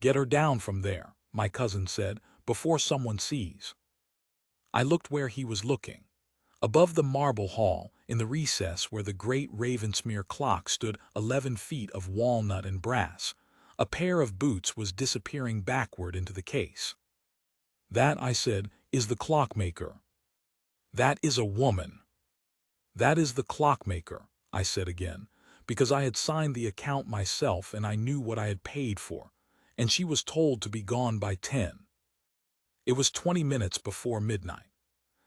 "Get her down from there," my cousin said, "before someone sees." I looked where he was looking. Above the marble hall, in the recess where the great Ravensmere clock stood 11 feet of walnut and brass, a pair of boots was disappearing backward into the case. "That," I said, "is the clockmaker." "That is a woman." "That is the clockmaker," I said again, because I had signed the account myself and I knew what I had paid for, and she was told to be gone by 10. It was 20 minutes before midnight.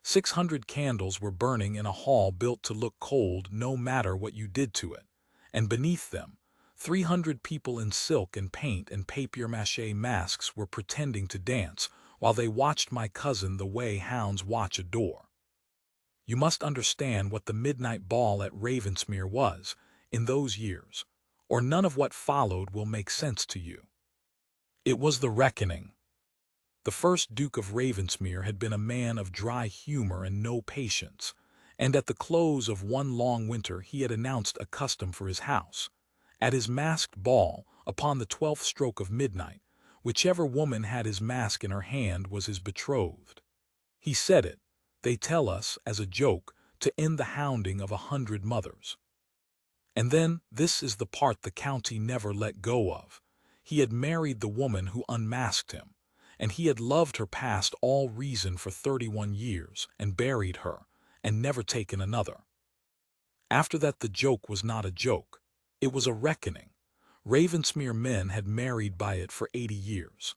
600 candles were burning in a hall built to look cold no matter what you did to it, and beneath them, 300 people in silk and paint and papier-mâché masks were pretending to dance while they watched my cousin the way hounds watch a door. You must understand what the midnight ball at Ravensmere was in those years, or none of what followed will make sense to you. It was the reckoning. The first Duke of Ravensmere had been a man of dry humor and no patience, and at the close of one long winter he had announced a custom for his house. At his masked ball, upon the 12th stroke of midnight, whichever woman had his mask in her hand was his betrothed. He said it, they tell us, as a joke, to end the hounding of 100 mothers. And then, this is the part the county never let go of. He had married the woman who unmasked him, and he had loved her past all reason for 31 years, and buried her, and never taken another. After that the joke was not a joke. It was a reckoning. Ravensmere men had married by it for 80 years.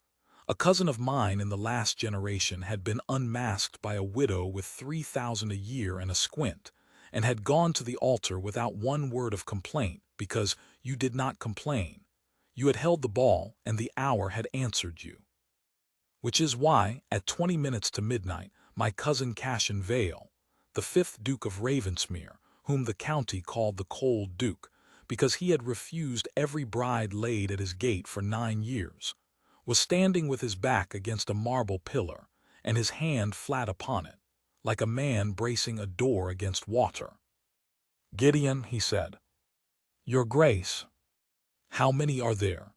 A cousin of mine in the last generation had been unmasked by a widow with 3,000 a year and a squint, and had gone to the altar without one word of complaint because you did not complain. You had held the ball, and the hour had answered you. Which is why, at 20 minutes to midnight, my cousin Cassian Vale, the 5th Duke of Ravensmere, whom the county called the Cold Duke, because he had refused every bride laid at his gate for 9 years, was standing with his back against a marble pillar, and his hand flat upon it, like a man bracing a door against water. "Gideon," he said. "Your Grace, how many are there?"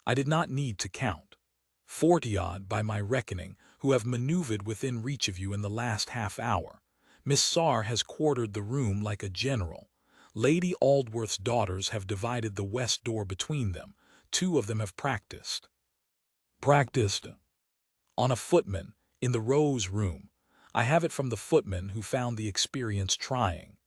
I did not need to count. 40-odd by my reckoning, who have maneuvered within reach of you in the last half hour. Miss Sarr has quartered the room like a general. Lady Aldworth's daughters have divided the west door between them. 2 of them have practiced. On a footman, in the Rose Room. I have it from the footman who found the experience trying.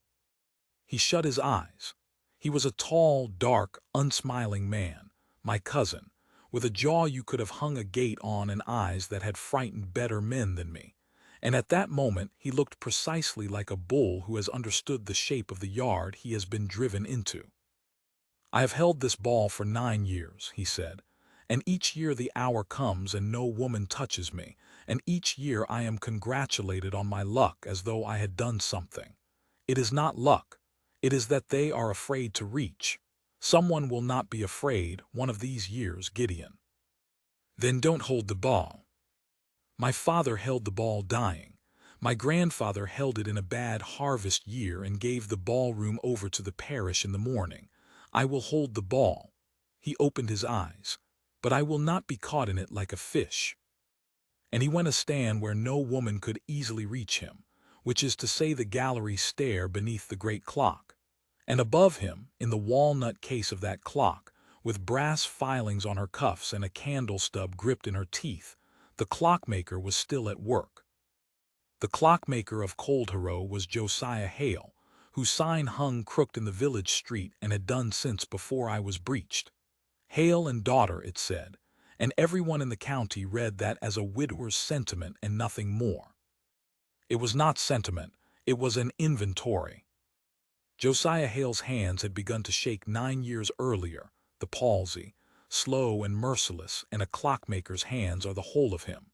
He shut his eyes. He was a tall, dark, unsmiling man, my cousin, with a jaw you could have hung a gate on and eyes that had frightened better men than me. And at that moment he looked precisely like a bull who has understood the shape of the yard he has been driven into. "I have held this ball for 9 years," he said, "and each year the hour comes and no woman touches me, and each year I am congratulated on my luck as though I had done something. It is not luck. It is that they are afraid to reach. Someone will not be afraid one of these years, Gideon." "Then don't hold the ball." "My father held the ball dying. My grandfather held it in a bad harvest year and gave the ballroom over to the parish in the morning. I will hold the ball." He opened his eyes. "But I will not be caught in it like a fish." And he went a stand where no woman could easily reach him, which is to say the gallery stair beneath the great clock. And above him, in the walnut case of that clock, with brass filings on her cuffs and a candle stub gripped in her teeth, the clockmaker was still at work. The clockmaker of Coldharrow was Josiah Hale, whose sign hung crooked in the village street and had done since before I was breeched. Hale and daughter, it said, and everyone in the county read that as a widower's sentiment and nothing more. It was not sentiment, it was an inventory. Josiah Hale's hands had begun to shake 9 years earlier, the palsy, slow and merciless, and a clockmaker's hands are the whole of him.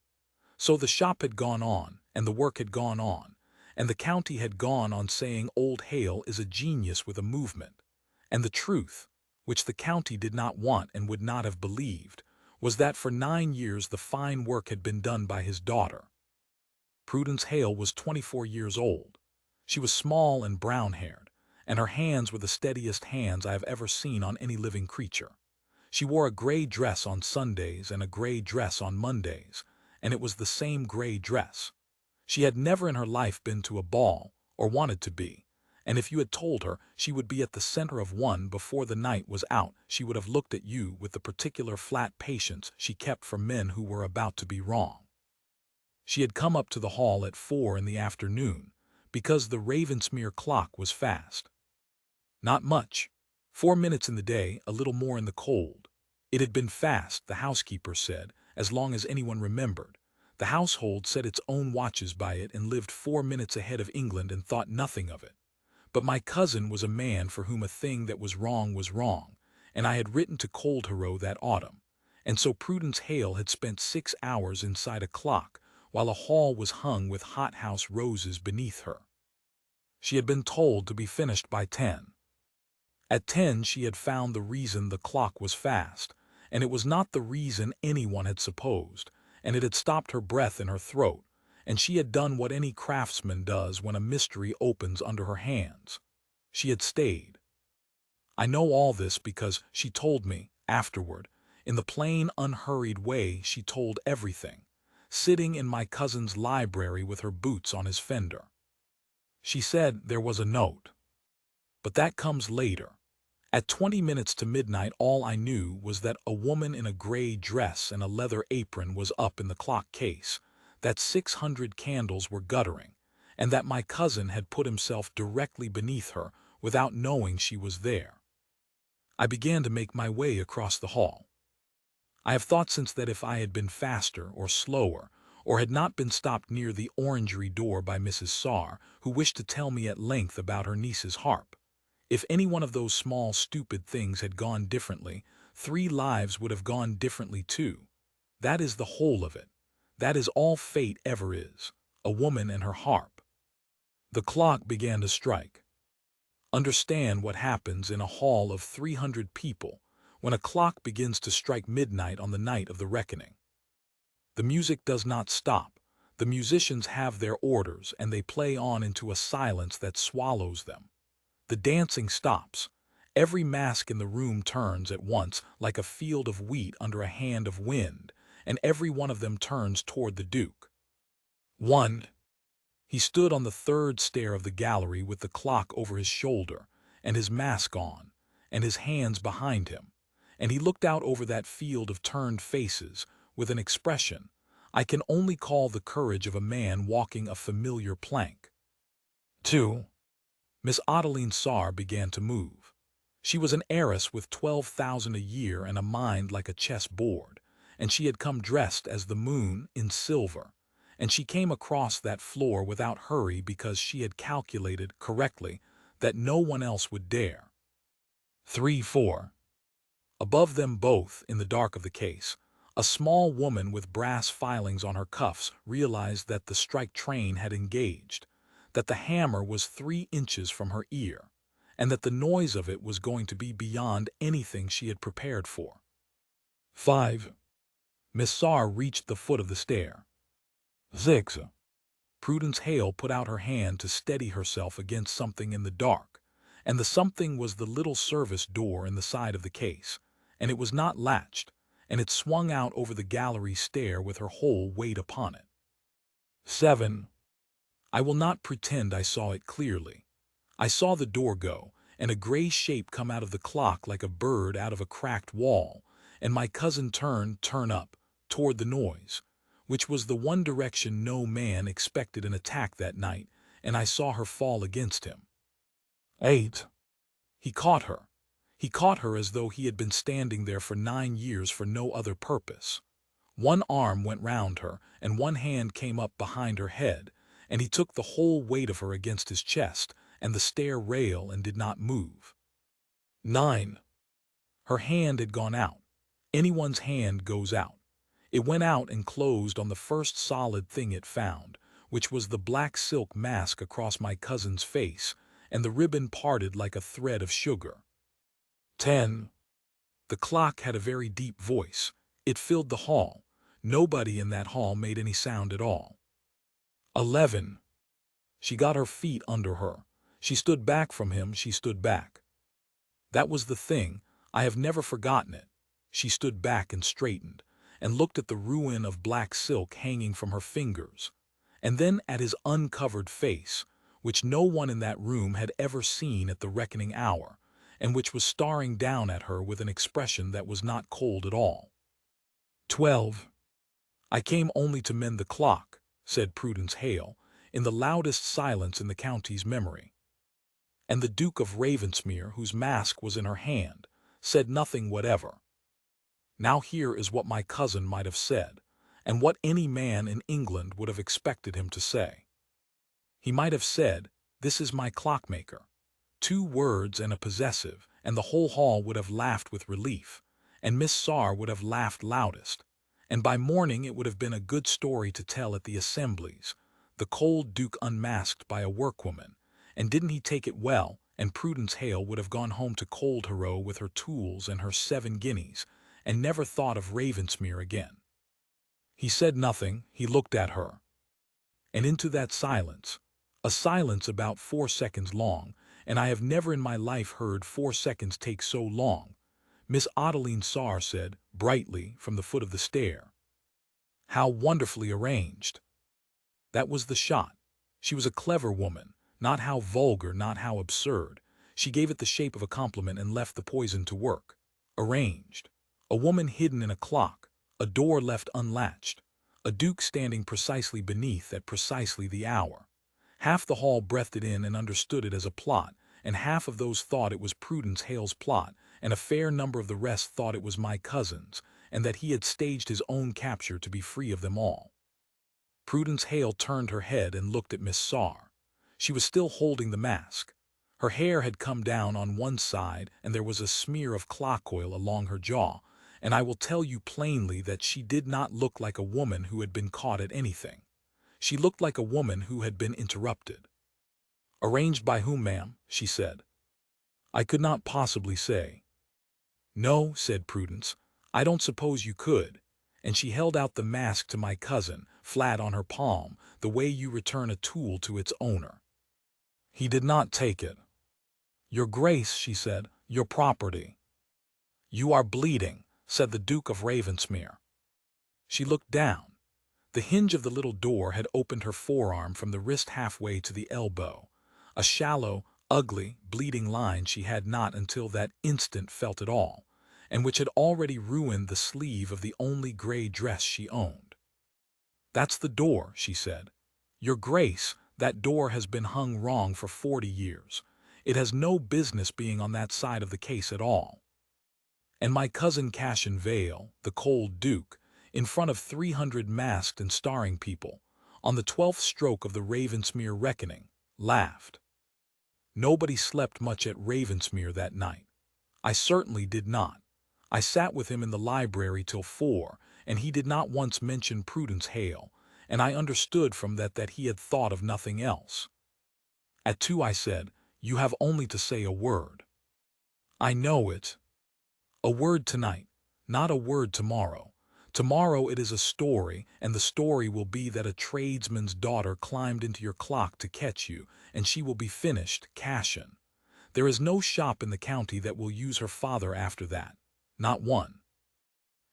So the shop had gone on, and the work had gone on, and the county had gone on saying old Hale is a genius with a movement. And the truth, which the county did not want and would not have believed, was that for 9 years the fine work had been done by his daughter. Prudence Hale was 24 years old. She was small and brown-haired, and her hands were the steadiest hands I have ever seen on any living creature. She wore a gray dress on Sundays and a gray dress on Mondays, and it was the same gray dress. She had never in her life been to a ball, or wanted to be, and if you had told her she would be at the center of one before the night was out, she would have looked at you with the particular flat patience she kept for men who were about to be wrong. She had come up to the hall at 4 in the afternoon, because the Ravensmere clock was fast. Not much. 4 minutes in the day, a little more in the cold. It had been fast, the housekeeper said, as long as anyone remembered. The household set its own watches by it and lived 4 minutes ahead of England and thought nothing of it. But my cousin was a man for whom a thing that was wrong, and I had written to Coldharrow that autumn. And so Prudence Hale had spent 6 hours inside a clock, while a hall was hung with hothouse roses beneath her. She had been told to be finished by 10. At 10 she had found the reason the clock was fast, and it was not the reason anyone had supposed, and it had stopped her breath in her throat, and she had done what any craftsman does when a mystery opens under her hands. She had stayed. I know all this because she told me, afterward, in the plain, unhurried way she told everything, sitting in my cousin's library with her boots on his fender. She said there was a note. But that comes later. At 20 minutes to midnight all I knew was that a woman in a gray dress and a leather apron was up in the clock case, that 600 candles were guttering, and that my cousin had put himself directly beneath her without knowing she was there. I began to make my way across the hall. I have thought since that if I had been faster or slower, or had not been stopped near the orangery door by Mrs. Sarr, who wished to tell me at length about her niece's harp, if any one of those small stupid things had gone differently, 3 lives would have gone differently too. That is the whole of it. That is all fate ever is, a woman and her harp. The clock began to strike. Understand what happens in a hall of 300 people when a clock begins to strike midnight on the night of the reckoning. The music does not stop. The musicians have their orders and they play on into a silence that swallows them. The dancing stops. Every mask in the room turns at once like a field of wheat under a hand of wind, and every one of them turns toward the Duke. 1. He stood on the 3rd stair of the gallery with the clock over his shoulder, and his mask on, and his hands behind him, and he looked out over that field of turned faces with an expression I can only call the courage of a man walking a familiar plank. 2. Miss Adeline Sarr began to move. She was an heiress with 12,000 a year and a mind like a chess board, and she had come dressed as the moon in silver, and she came across that floor without hurry because she had calculated correctly that no one else would dare. 3-4. Above them both, in the dark of the case, a small woman with brass filings on her cuffs realized that the strike train had engaged, that the hammer was 3 inches from her ear, and that the noise of it was going to be beyond anything she had prepared for. 5. Miss Sarr reached the foot of the stair. 6. Prudence Hale put out her hand to steady herself against something in the dark, and the something was the little service door in the side of the case, and it was not latched, and it swung out over the gallery stair with her whole weight upon it. 7. I will not pretend I saw it clearly. I saw the door go, and a gray shape come out of the clock like a bird out of a cracked wall, and my cousin turn up, toward the noise, which was the one direction no man expected an attack that night, and I saw her fall against him. 8. He caught her. He caught her as though he had been standing there for 9 years for no other purpose. One arm went round her, and one hand came up behind her head, and he took the whole weight of her against his chest and the stair rail and did not move. 9. Her hand had gone out. Anyone's hand goes out. It went out and closed on the first solid thing it found, which was the black silk mask across my cousin's face, and the ribbon parted like a thread of sugar. 10. The clock had a very deep voice. It filled the hall. Nobody in that hall made any sound at all. 11. She got her feet under her. She stood back from him, she stood back. That was the thing. I have never forgotten it. she stood back and straightened, and looked at the ruin of black silk hanging from her fingers, and then at his uncovered face, which no one in that room had ever seen at the reckoning hour, and which was staring down at her with an expression that was not cold at all. 12. I came only to mend the clock, said Prudence Hale, in the loudest silence in the county's memory. And the Duke of Ravensmere, whose mask was in her hand, said nothing whatever. Now here is what my cousin might have said, and what any man in England would have expected him to say. He might have said, "This is my clockmaker." 2 words and a possessive, and the whole hall would have laughed with relief, and Miss Sarr would have laughed loudest, and by morning it would have been a good story to tell at the assemblies, the cold Duke unmasked by a workwoman, and didn't he take it well, and Prudence Hale would have gone home to Cold Hero with her tools and her 7 guineas, and never thought of Ravensmere again. He said nothing, he looked at her. And into that silence, a silence about 4 seconds long, and I have never in my life heard 4 seconds take so long, Miss Adeline Sarr said, brightly, from the foot of the stair, "How wonderfully arranged!" That was the shot. She was a clever woman, not how vulgar, not how absurd. She gave it the shape of a compliment and left the poison to work. Arranged. A woman hidden in a clock, a door left unlatched, a duke standing precisely beneath at precisely the hour. Half the hall breathed it in and understood it as a plot, and half of those thought it was Prudence Hale's plot, and a fair number of the rest thought it was my cousin's, and that he had staged his own capture to be free of them all. Prudence Hale turned her head and looked at Miss Sarr. She was still holding the mask. Her hair had come down on one side, and there was a smear of clock oil along her jaw, and I will tell you plainly that she did not look like a woman who had been caught at anything. She looked like a woman who had been interrupted. "Arranged by whom, ma'am?" she said. I could not possibly say. "No," said Prudence, "I don't suppose you could." And she held out the mask to my cousin, flat on her palm, the way you return a tool to its owner. He did not take it. "Your Grace," she said, "your property." "You are bleeding," said the Duke of Ravensmere. She looked down. The hinge of the little door had opened her forearm from the wrist halfway to the elbow. A shallow, ugly, bleeding line she had not until that instant felt at all, and which had already ruined the sleeve of the only gray dress she owned. "That's the door," she said. "Your Grace, that door has been hung wrong for 40 years. It has no business being on that side of the case at all." And my cousin Cassian Vale, the cold Duke, in front of 300 masked and starring people, on the 12th stroke of the Ravensmere reckoning, laughed. Nobody slept much at Ravensmere that night. I certainly did not. I sat with him in the library till 4, and he did not once mention Prudence Hale, and I understood from that he had thought of nothing else. At 2 I said, "You have only to say a word." "I know it." "A word tonight, not a word tomorrow. Tomorrow it is a story, and the story will be that a tradesman's daughter climbed into your clock to catch you, and she will be finished, Cassian. There is no shop in the county that will use her father after that. Not one."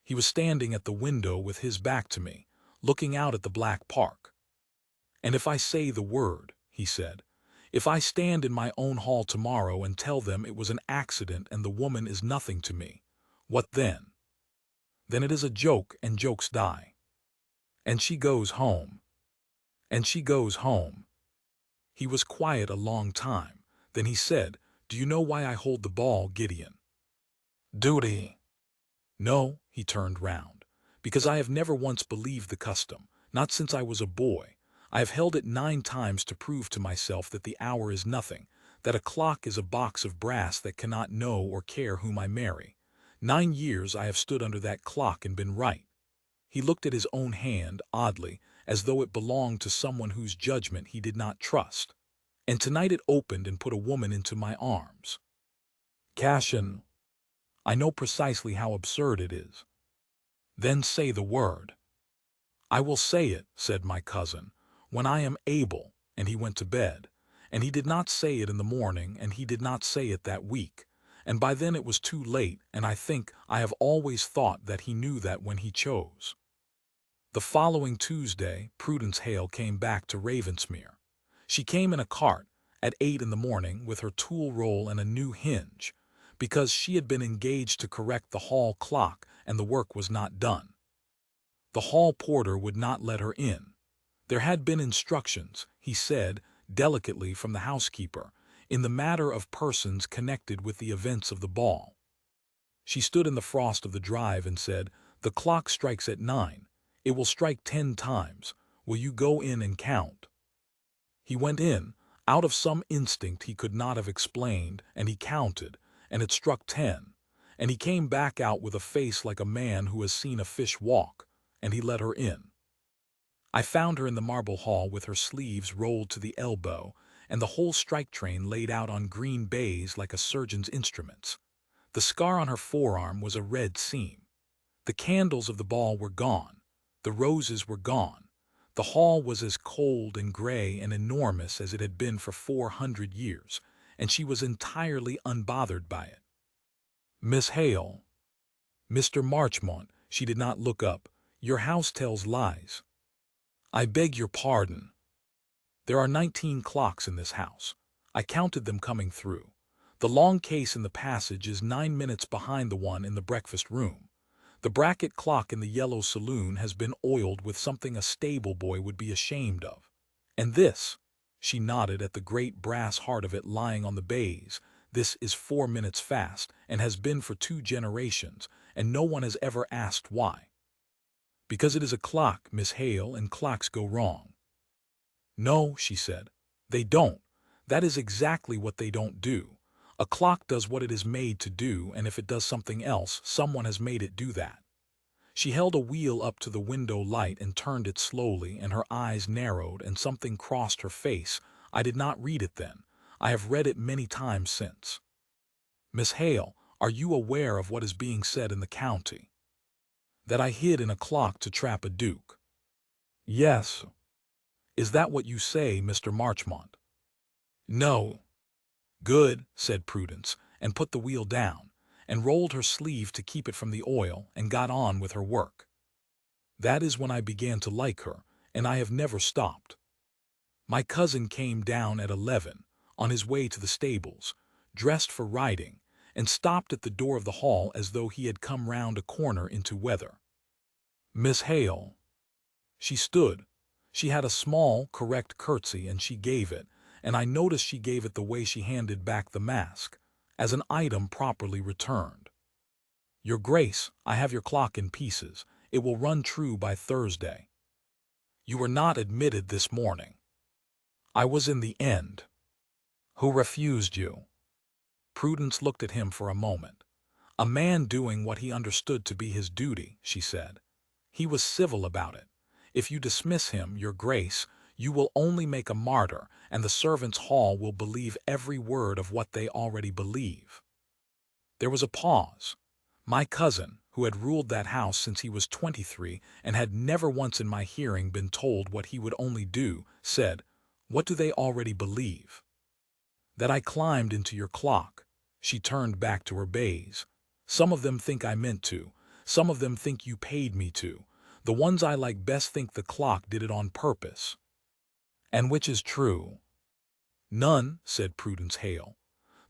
He was standing at the window with his back to me, looking out at the black park. "And if I say the word," he said, "if I stand in my own hall tomorrow and tell them it was an accident and the woman is nothing to me, what then? Then it is a joke, and jokes die. And she goes home. And she goes home." He was quiet a long time. Then he said, "Do you know why I hold the ball, Gideon?" "Duty." "No," he turned round, "because I have never once believed the custom, not since I was a boy. I have held it 9 times to prove to myself that the hour is nothing, that a clock is a box of brass that cannot know or care whom I marry. 9 years I have stood under that clock and been right." He looked at his own hand, oddly, as though it belonged to someone whose judgment he did not trust. "And tonight it opened and put a woman into my arms. Cassian, I know precisely how absurd it is." "Then say the word." "I will say it," said my cousin, "when I am able," and he went to bed. And he did not say it in the morning, and he did not say it that week, and by then it was too late, and I think I have always thought that he knew that when he chose. The following Tuesday, Prudence Hale came back to Ravensmere. She came in a cart at 8 in the morning with her tool roll and a new hinge, because she had been engaged to correct the hall clock and the work was not done. The hall porter would not let her in. There had been instructions, he said, delicately from the housekeeper, in the matter of persons connected with the events of the ball. She stood in the frost of the drive and said, "The clock strikes at 9. It will strike 10 times. Will you go in and count?" He went in, out of some instinct he could not have explained, and he counted, and it struck 10, and he came back out with a face like a man who has seen a fish walk, and he let her in. I found her in the marble hall with her sleeves rolled to the elbow, and the whole strike train laid out on green baize like a surgeon's instruments. The scar on her forearm was a red seam. The candles of the ball were gone. The roses were gone. The hall was as cold and gray and enormous as it had been for 400 years, and she was entirely unbothered by it. "Miss Hale." "Mr. Marchmont," she did not look up. "Your house tells lies." "I beg your pardon." "There are 19 clocks in this house. I counted them coming through. The long case in the passage is 9 minutes behind the one in the breakfast room. The bracket clock in the yellow saloon has been oiled with something a stable boy would be ashamed of. And this," she nodded at the great brass heart of it lying on the baize, "this is 4 minutes fast, and has been for 2 generations, and no one has ever asked why." "Because it is a clock, Miss Hale, and clocks go wrong." "No," she said, "they don't. That is exactly what they don't do. A clock does what it is made to do, and if it does something else, someone has made it do that." She held a wheel up to the window light and turned it slowly, and her eyes narrowed and something crossed her face. I did not read it then. I have read it many times since. "Miss Hale, are you aware of what is being said in the county?" "That I hid in a clock to trap a duke." "Yes." "Is that what you say, Mr. Marchmont?" "No." "Good," said Prudence, and put the wheel down, and rolled her sleeve to keep it from the oil, and got on with her work. That is when I began to like her, and I have never stopped. My cousin came down at 11, on his way to the stables, dressed for riding, and stopped at the door of the hall as though he had come round a corner into weather. "Miss Hale." She stood. She had a small, correct curtsy, and she gave it, and I noticed she gave it the way she handed back the mask, as an item properly returned. "Your Grace, I have your clock in pieces. It will run true by Thursday." "You were not admitted this morning." "I was in the end." "Who refused you?" Prudence looked at him for a moment. "A man doing what he understood to be his duty," she said. "He was civil about it. If you dismiss him, Your Grace, you will only make a martyr, and the servants' hall will believe every word of what they already believe." There was a pause. My cousin, who had ruled that house since he was 23 and had never once in my hearing been told what he would only do, said, "What do they already believe?" "That I climbed into your clock." She turned back to her baize. "Some of them think I meant to. Some of them think you paid me to. The ones I like best think the clock did it on purpose." "And which is true?" "None," said Prudence Hale.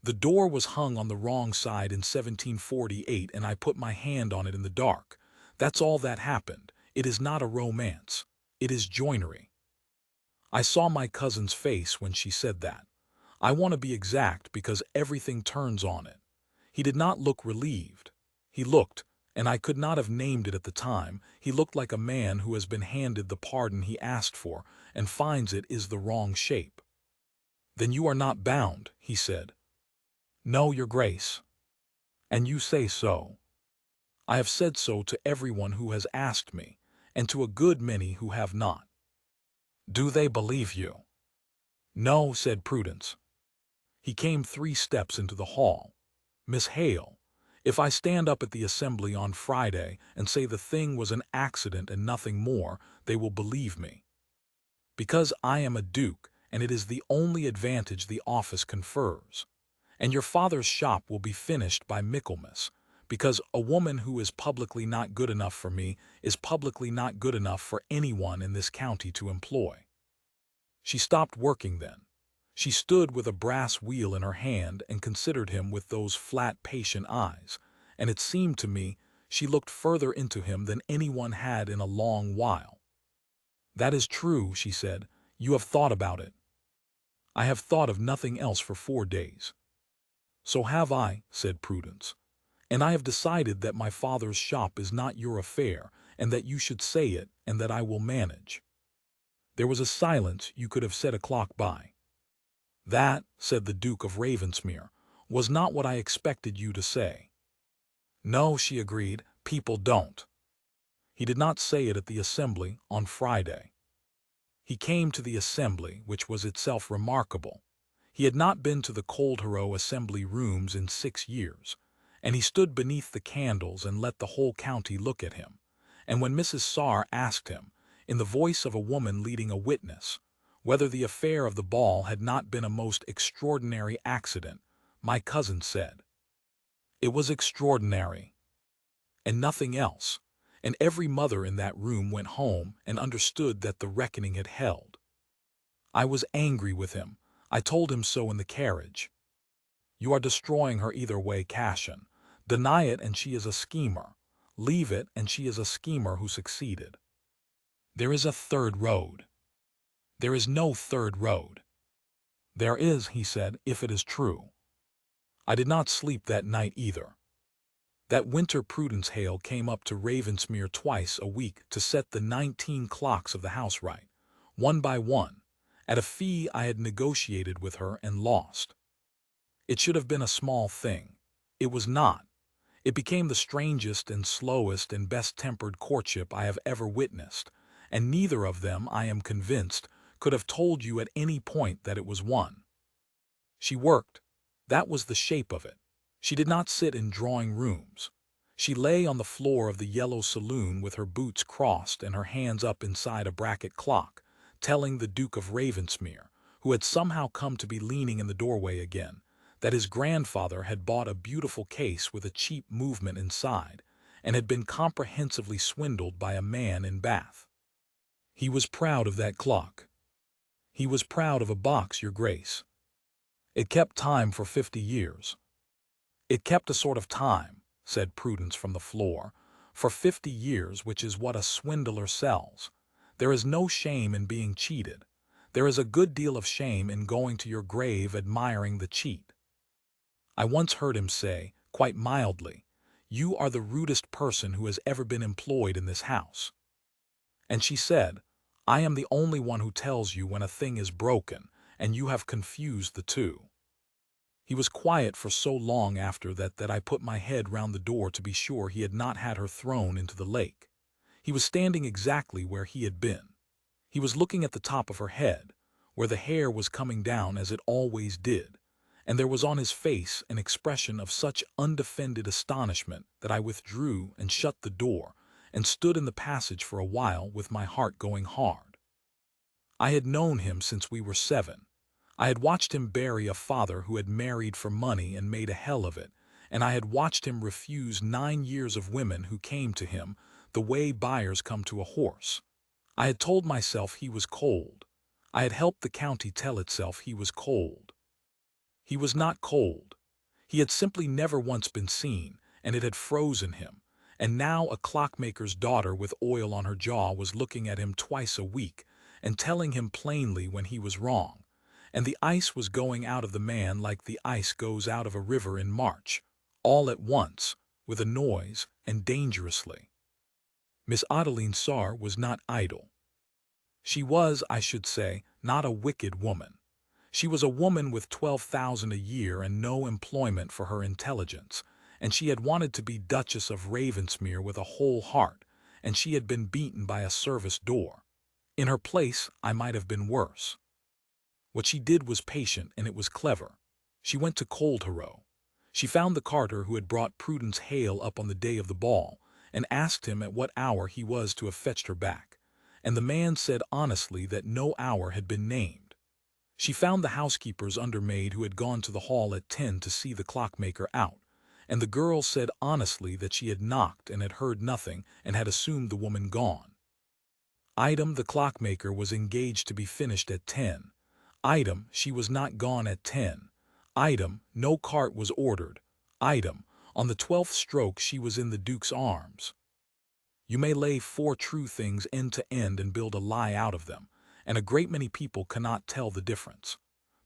"The door was hung on the wrong side in 1748, and I put my hand on it in the dark. That's all that happened. It is not a romance. It is joinery." I saw my cousin's face when she said that. I want to be exact because everything turns on it. He did not look relieved. He looked, and I could not have named it at the time, he looked like a man who has been handed the pardon he asked for and finds it is the wrong shape. "Then you are not bound," he said. "No, Your Grace." "And you say so?" "I have said so to everyone who has asked me, and to a good many who have not." "Do they believe you?" "No," said Prudence. He came 3 steps into the hall. "Miss Hale, if I stand up at the assembly on Friday and say the thing was an accident and nothing more, they will believe me. Because I am a duke, and it is the only advantage the office confers. And your father's shop will be finished by Michaelmas, because a woman who is publicly not good enough for me is publicly not good enough for anyone in this county to employ." She stopped working then. She stood with a brass wheel in her hand and considered him with those flat, patient eyes, and it seemed to me she looked further into him than anyone had in a long while. "That is true," she said. "You have thought about it." "I have thought of nothing else for 4 days." "So have I," said Prudence. "And I have decided that my father's shop is not your affair, and that you should say it, and that I will manage." There was a silence you could have set a clock by. "That," said the Duke of Ravensmere, "was not what I expected you to say." "No," she agreed, "people don't." He did not say it at the assembly on Friday. He came to the assembly, which was itself remarkable. He had not been to the Coldest assembly rooms in 6 years, and he stood beneath the candles and let the whole county look at him. And when Mrs. Sarr asked him, in the voice of a woman leading a witness, whether the affair of the ball had not been a most extraordinary accident, my cousin said, "It was extraordinary," and nothing else, and every mother in that room went home and understood that the reckoning had held. I was angry with him. I told him so in the carriage. "You are destroying her either way, Cashin. Deny it and she is a schemer. Leave it and she is a schemer who succeeded. There is a third road." "There is no third road." "There is," he said, "if it is true." I did not sleep that night either. That winter Prudence Hale came up to Ravensmere twice a week to set the 19 clocks of the house right, one by one, at a fee I had negotiated with her and lost. It should have been a small thing. It was not. It became the strangest and slowest and best-tempered courtship I have ever witnessed, and neither of them, I am convinced, could have told you at any point that it was one. She worked. That was the shape of it. She did not sit in drawing rooms. She lay on the floor of the yellow saloon with her boots crossed and her hands up inside a bracket clock, telling the Duke of Ravensmere, who had somehow come to be leaning in the doorway again, that his grandfather had bought a beautiful case with a cheap movement inside, and had been comprehensively swindled by a man in Bath. He was proud of that clock. He was proud of a box, your grace. It kept time for 50 years. "It kept a sort of time," said Prudence from the floor, "for 50 years, which is what a swindler sells. There is no shame in being cheated. There is a good deal of shame in going to your grave admiring the cheat." I once heard him say, quite mildly, "You are the rudest person who has ever been employed in this house." And she said, "I am the only one who tells you when a thing is broken, and you have confused the two." He was quiet for so long after that I put my head round the door to be sure he had not had her thrown into the lake. He was standing exactly where he had been. He was looking at the top of her head, where the hair was coming down as it always did, and there was on his face an expression of such undefended astonishment that I withdrew and shut the door and stood in the passage for a while with my heart going hard. I had known him since we were 7. I had watched him bury a father who had married for money and made a hell of it, and I had watched him refuse 9 years of women who came to him the way buyers come to a horse. I had told myself he was cold. I had helped the county tell itself he was cold. He was not cold. He had simply never once been seen, and it had frozen him, and now a clockmaker's daughter with oil on her jaw was looking at him twice a week and telling him plainly when he was wrong, and the ice was going out of the man like the ice goes out of a river in March, all at once, with a noise, and dangerously. Miss Adeline Sarr was not idle. She was, I should say, not a wicked woman. She was a woman with 12,000 a year and no employment for her intelligence, and she had wanted to be Duchess of Ravensmere with a whole heart, and she had been beaten by a service door. In her place, I might have been worse. What she did was patient, and it was clever. She went to Coldest. She found the carter who had brought Prudence Hale up on the day of the ball, and asked him at what hour he was to have fetched her back, and the man said honestly that no hour had been named. She found the housekeeper's undermaid who had gone to the hall at 10 to see the clockmaker out, and the girl said honestly that she had knocked and had heard nothing and had assumed the woman gone. Item, the clockmaker was engaged to be finished at 10. Item, she was not gone at 10. Item, no cart was ordered. Item, on the 12th stroke she was in the Duke's arms. You may lay 4 true things end to end and build a lie out of them, and a great many people cannot tell the difference.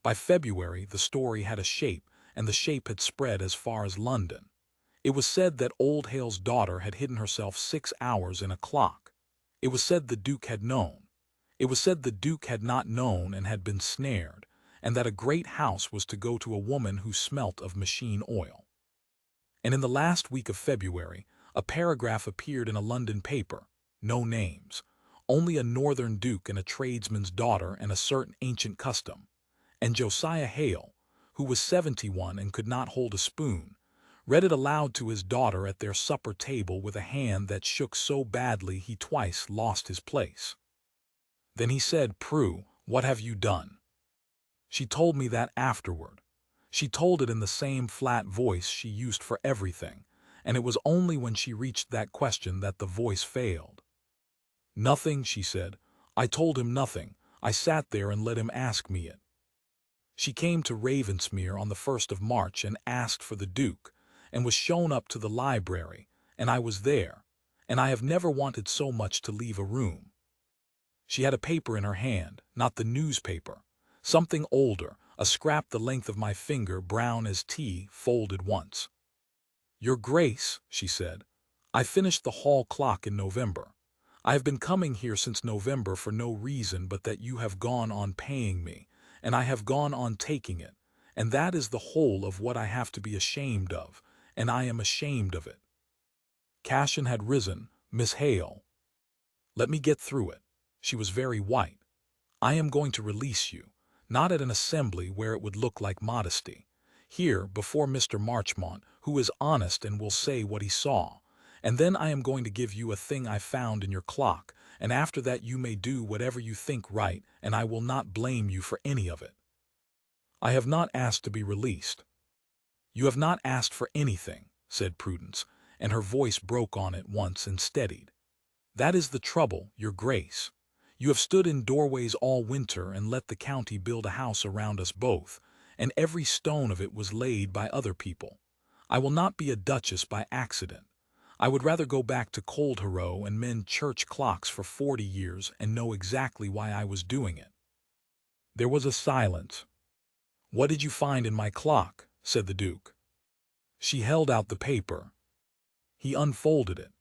By February, the story had a shape, and the shape had spread as far as London. It was said that Old Hale's daughter had hidden herself 6 hours in a clock. It was said the Duke had known. It was said the Duke had not known and had been snared, and that a great house was to go to a woman who smelt of machine oil. And in the last week of February, a paragraph appeared in a London paper, no names, only a northern duke and a tradesman's daughter and a certain ancient custom, and Josiah Hale, who was 71 and could not hold a spoon, read it aloud to his daughter at their supper table with a hand that shook so badly he twice lost his place. Then he said, "Prue, what have you done?" She told me that afterward. She told it in the same flat voice she used for everything, and it was only when she reached that question that the voice failed. "Nothing," she said. "I told him nothing. I sat there and let him ask me it." She came to Ravensmere on the 1st of March and asked for the Duke, and was shown up to the library, and I was there, and I have never wanted so much to leave a room. She had a paper in her hand, not the newspaper, something older, a scrap the length of my finger, brown as tea, folded once. "Your Grace," she said, "I finished the hall clock in November. I have been coming here since November for no reason but that you have gone on paying me, and I have gone on taking it, and that is the whole of what I have to be ashamed of, and I am ashamed of it." Cashin had risen. "Miss Hale, let me get through it." She was very white. "I am going to release you, not at an assembly where it would look like modesty. Here, before Mr. Marchmont, who is honest and will say what he saw, and then I am going to give you a thing I found in your clock, and after that you may do whatever you think right, and I will not blame you for any of it." "I have not asked to be released." "You have not asked for anything," said Prudence, and her voice broke on it once and steadied. "That is the trouble, Your Grace. You have stood in doorways all winter and let the county build a house around us both, and every stone of it was laid by other people. I will not be a duchess by accident. I would rather go back to Coldharrow and mend church clocks for 40 years and know exactly why I was doing it." There was a silence. "What did you find in my clock?" said the Duke. She held out the paper. He unfolded it.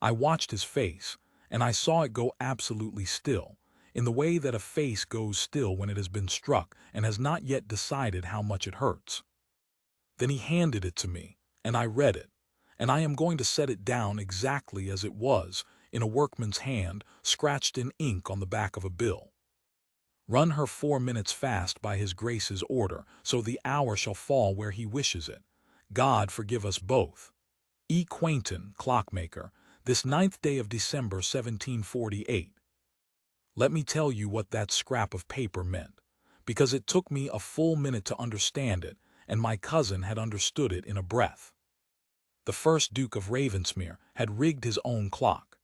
I watched his face, and I saw it go absolutely still, in the way that a face goes still when it has been struck and has not yet decided how much it hurts. Then he handed it to me, and I read it, and I am going to set it down exactly as it was, in a workman's hand, scratched in ink on the back of a bill. "Run her 4 minutes fast by his Grace's order, so the hour shall fall where he wishes it. God forgive us both. E. Quainton, clockmaker, this 9th day of December 1748. Let me tell you what that scrap of paper meant, because it took me a full minute to understand it, and my cousin had understood it in a breath. The first Duke of Ravensmere had rigged his own clock.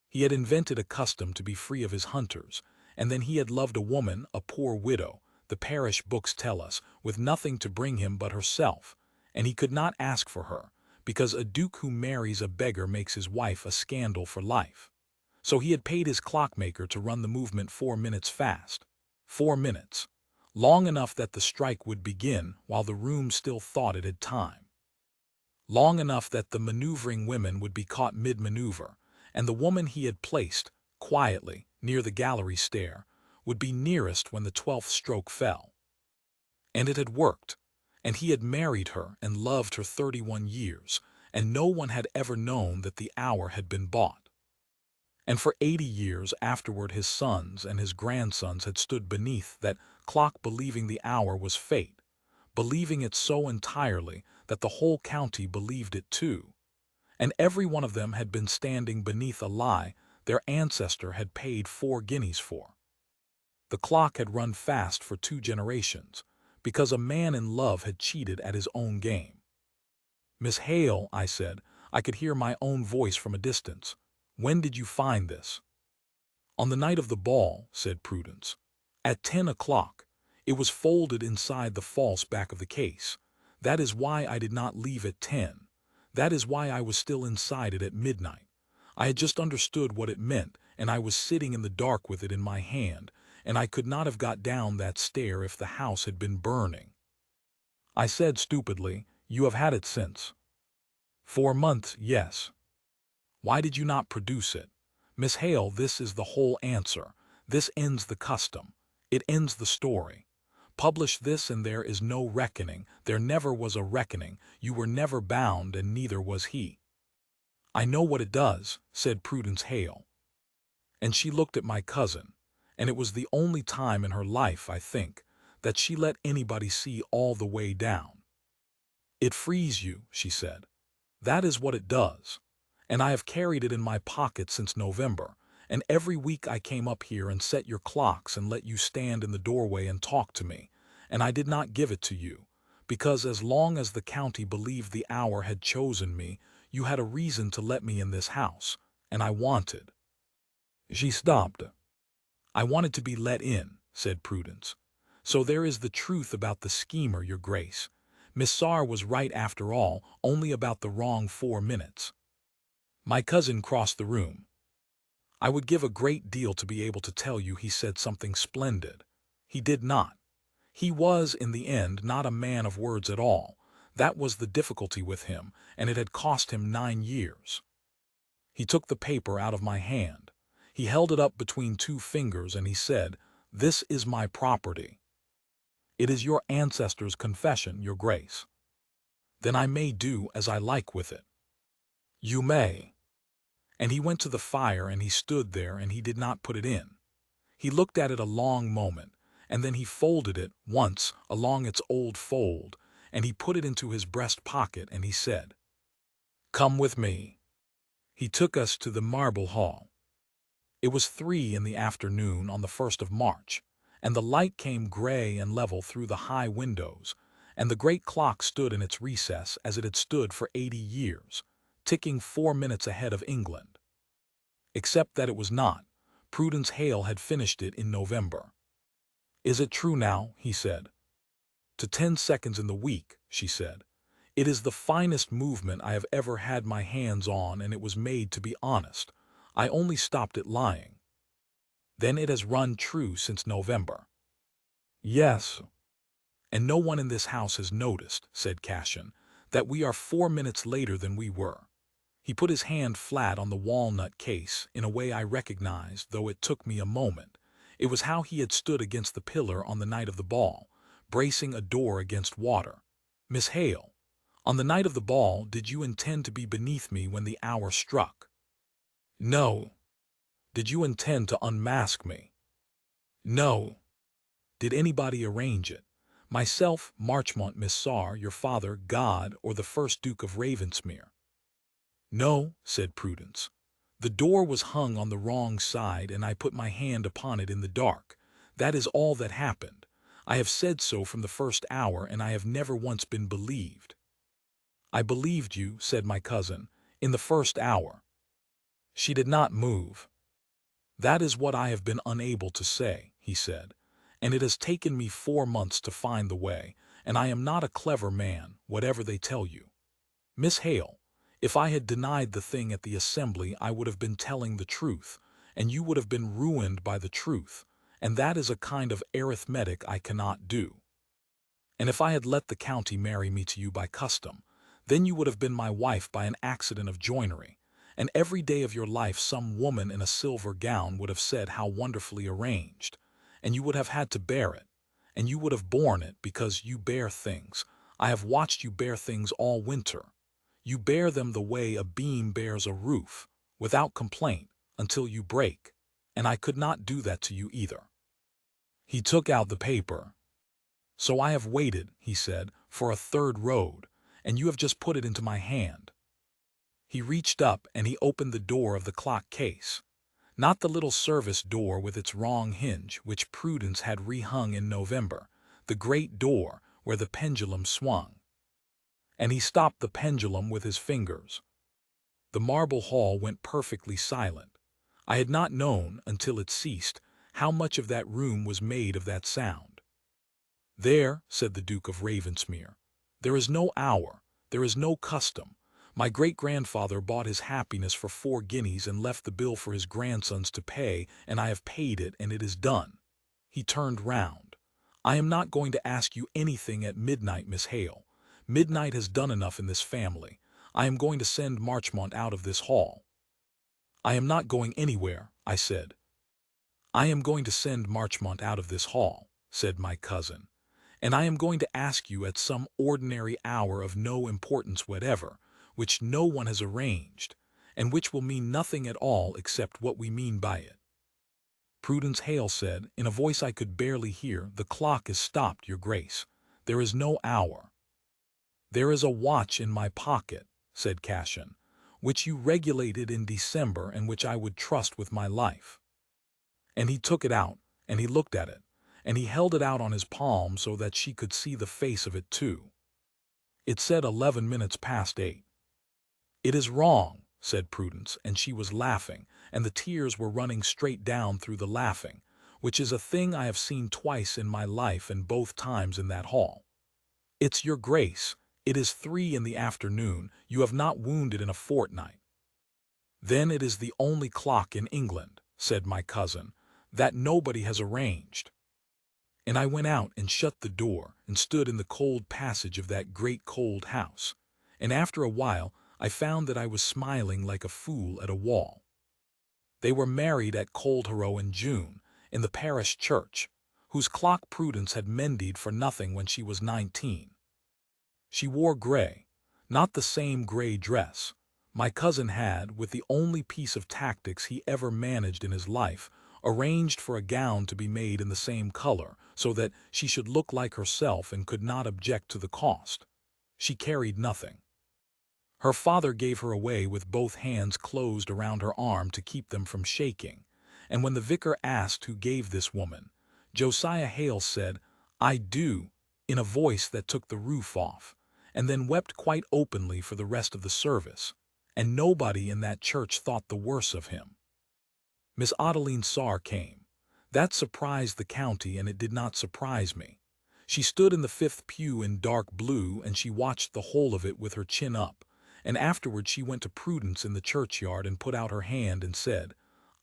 He had invented a custom to be free of his hunters, and then he had loved a woman, a poor widow, the parish books tell us, with nothing to bring him but herself, and he could not ask for her, because a duke who marries a beggar makes his wife a scandal for life. So he had paid his clockmaker to run the movement 4 minutes fast. 4 minutes. Long enough that the strike would begin while the room still thought it had time. Long enough that the maneuvering women would be caught mid-maneuver, and the woman he had placed, quietly, near the gallery stair, would be nearest when the 12th stroke fell. And it had worked, and he had married her and loved her 31 years, and no one had ever known that the hour had been bought. And for 80 years afterward his sons and his grandsons had stood beneath that clock believing the hour was fate, believing it so entirely that the whole county believed it too, and every one of them had been standing beneath a lie their ancestor had paid 4 guineas for. The clock had run fast for 2 generations, because a man in love had cheated at his own game. "Miss Hale," I said, I could hear my own voice from a distance. "When did you find this?" "On the night of the ball," said Prudence. "At 10 o'clock. It was folded inside the false back of the case. That is why I did not leave at 10. That is why I was still inside it at midnight. I had just understood what it meant, and I was sitting in the dark with it in my hand, and I could not have got down that stair if the house had been burning." I said stupidly, "You have had it since?" "4 months, yes." "Why did you not produce it? Miss Hale, this is the whole answer. This ends the custom. It ends the story. Publish this and there is no reckoning. There never was a reckoning. You were never bound, and neither was he." "I know what it does," said Prudence Hale. And she looked at my cousin, and it was the only time in her life, I think, that she let anybody see all the way down. "It frees you," she said. "That is what it does. And I have carried it in my pocket since November, and every week I came up here and set your clocks and let you stand in the doorway and talk to me, and I did not give it to you, because as long as the county believed the hour had chosen me, you had a reason to let me in this house, and I wanted." She stopped. "I wanted to be let in," said Prudence. "So there is the truth about the schemer, your grace. Miss Sarr was right after all, only about the wrong 4 minutes." My cousin crossed the room. "I would give a great deal to be able to tell you he said something splendid. He did not. He was, in the end, not a man of words at all. That was the difficulty with him, and it had cost him 9 years. He took the paper out of my hand. He held it up between 2 fingers, and he said, 'This is my property. It is your ancestors' confession, your grace. Then I may do as I like with it.' You may." And he went to the fire, and he stood there, and he did not put it in. He looked at it a long moment, and then he folded it once along its old fold, and he put it into his breast pocket, and he said, "Come with me." He took us to the marble hall. It was 3 in the afternoon on the 1st of March, and the light came gray and level through the high windows, and the great clock stood in its recess as it had stood for 80 years, ticking 4 minutes ahead of England. Except that it was not. Prudence Hale had finished it in November. "Is it true now?" he said. "To 10 seconds in the week," she said. "It is the finest movement I have ever had my hands on, and it was made to be honest. I only stopped it lying." "Then it has run true since November." "Yes." "And no one in this house has noticed," said Cashin, "that we are 4 minutes later than we were." He put his hand flat on the walnut case in a way I recognized, though it took me a moment. It was how he had stood against the pillar on the night of the ball, bracing a door against water. "Miss Hale, on the night of the ball, did you intend to be beneath me when the hour struck?" "No." "Did you intend to unmask me?" "No." "Did anybody arrange it? Myself, Marchmont, Miss Sarr, your father, God, or the first Duke of Ravensmere?" "No," said Prudence. "The door was hung on the wrong side, and I put my hand upon it in the dark. That is all that happened. I have said so from the first hour, and I have never once been believed." "I believed you," said my cousin, "in the first hour." She did not move. "That is what I have been unable to say," he said, "and it has taken me 4 months to find the way, and I am not a clever man, whatever they tell you. Miss Hale, if I had denied the thing at the assembly, I would have been telling the truth, and you would have been ruined by the truth, and that is a kind of arithmetic I cannot do. And if I had let the county marry me to you by custom, then you would have been my wife by an accident of joinery, and every day of your life some woman in a silver gown would have said how wonderfully arranged, and you would have had to bear it, and you would have borne it because you bear things. I have watched you bear things all winter. You bear them the way a beam bears a roof, without complaint, until you break, and I could not do that to you either." He took out the paper. "So I have waited," he said, "for a third road, and you have just put it into my hand." He reached up and he opened the door of the clock case. Not the little service door with its wrong hinge which Prudence had rehung in November, the great door where the pendulum swung. And he stopped the pendulum with his fingers. The marble hall went perfectly silent. I had not known, until it ceased, how much of that room was made of that sound. "There," said the Duke of Ravensmere, "there is no hour, there is no custom. My great-grandfather bought his happiness for 4 guineas and left the bill for his grandsons to pay, and I have paid it, and it is done." He turned round. "I am not going to ask you anything at midnight, Miss Hale. Midnight has done enough in this family. I am going to send Marchmont out of this hall." "I am not going anywhere," I said. "I am going to send Marchmont out of this hall," said my cousin, "and I am going to ask you at some ordinary hour of no importance whatever, which no one has arranged, and which will mean nothing at all except what we mean by it." Prudence Hale said, in a voice I could barely hear, "The clock is stopped, your grace. There is no hour." "There is a watch in my pocket," said Cashin, "which you regulated in December and which I would trust with my life." And he took it out, and he looked at it, and he held it out on his palm so that she could see the face of it too. It said 11 minutes past 8. "It is wrong," said Prudence, and she was laughing, and the tears were running straight down through the laughing, which is a thing I have seen twice in my life and both times in that hall. "It's your grace. It is 3 in the afternoon. You have not wounded in a fortnight." "Then it is the only clock in England," said my cousin, "that nobody has arranged." And I went out and shut the door and stood in the cold passage of that great cold house, and after a while I found that I was smiling like a fool at a wall. They were married at Coldharrow in June, in the parish church, whose clock Prudence had mended for nothing when she was 19. She wore gray, not the same gray dress. My cousin had, with the only piece of tactics he ever managed in his life, arranged for a gown to be made in the same color, so that she should look like herself and could not object to the cost. She carried nothing. Her father gave her away with both hands closed around her arm to keep them from shaking, and when the vicar asked who gave this woman, Josiah Hale said, "I do," in a voice that took the roof off, and then wept quite openly for the rest of the service, and nobody in that church thought the worse of him. Miss Adeline Sarr came. That surprised the county, and it did not surprise me. She stood in the 5th pew in dark blue, and she watched the whole of it with her chin up, and afterward she went to Prudence in the churchyard and put out her hand and said,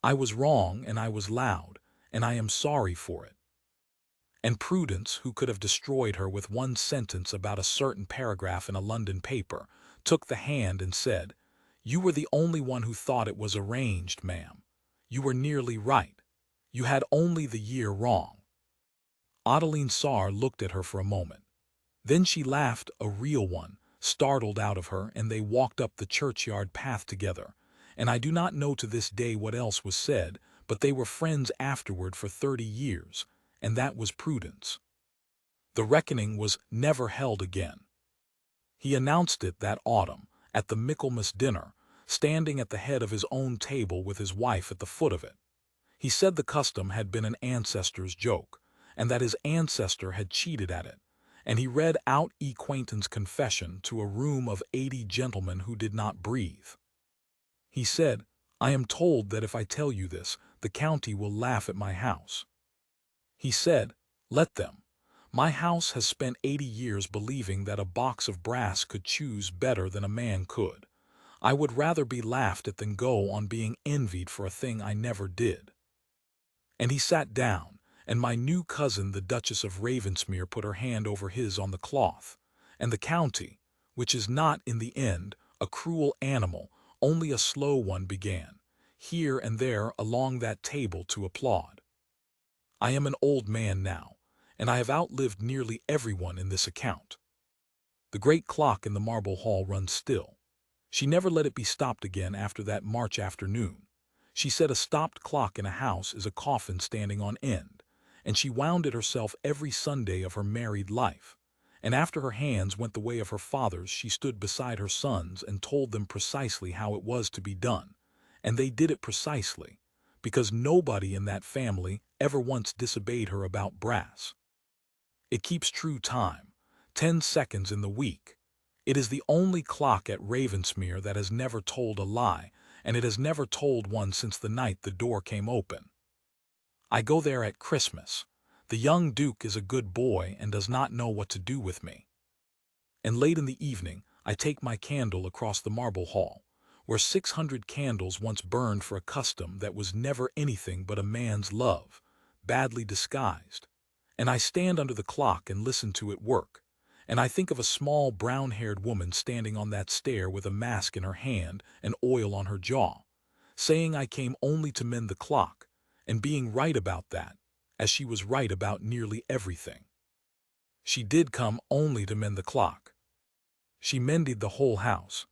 "I was wrong, and I was loud, and I am sorry for it." And Prudence, who could have destroyed her with one sentence about a certain paragraph in a London paper, took the hand and said, "You were the only one who thought it was arranged, ma'am. You were nearly right. You had only the year wrong." Adeline Sarr looked at her for a moment. Then she laughed, a real one, startled out of her, and they walked up the churchyard path together, and I do not know to this day what else was said, but they were friends afterward for 30 years, and that was Prudence. The reckoning was never held again. He announced it that autumn, at the Michaelmas dinner, standing at the head of his own table with his wife at the foot of it. He said the custom had been an ancestor's joke, and that his ancestor had cheated at it, and he read out Quainton's confession to a room of 80 gentlemen who did not breathe. He said, "I am told that if I tell you this, the county will laugh at my house." He said, "Let them. My house has spent 80 years believing that a box of brass could choose better than a man could. I would rather be laughed at than go on being envied for a thing I never did." And he sat down, and my new cousin the Duchess of Ravensmere put her hand over his on the cloth, and the county, which is not in the end a cruel animal, only a slow one, began, here and there along that table, to applaud. I am an old man now, and I have outlived nearly everyone in this account. The great clock in the marble hall runs still. She never let it be stopped again after that March afternoon. She said a stopped clock in a house is a coffin standing on end, and she wound it herself every Sunday of her married life. And after her hands went the way of her fathers, she stood beside her sons and told them precisely how it was to be done, and they did it precisely, because nobody in that family ever once disobeyed her about brass. It keeps true time, 10 seconds in the week. It is the only clock at Ravensmere that has never told a lie, and it has never told one since the night the door came open. I go there at Christmas. The young Duke is a good boy and does not know what to do with me. And late in the evening, I take my candle across the marble hall, where 600 candles once burned for a custom that was never anything but a man's love, badly disguised. And I stand under the clock and listen to it work, and I think of a small brown-haired woman standing on that stair with a mask in her hand and oil on her jaw, saying I came only to mend the clock, and being right about that, as she was right about nearly everything. She did come only to mend the clock. She mended the whole house,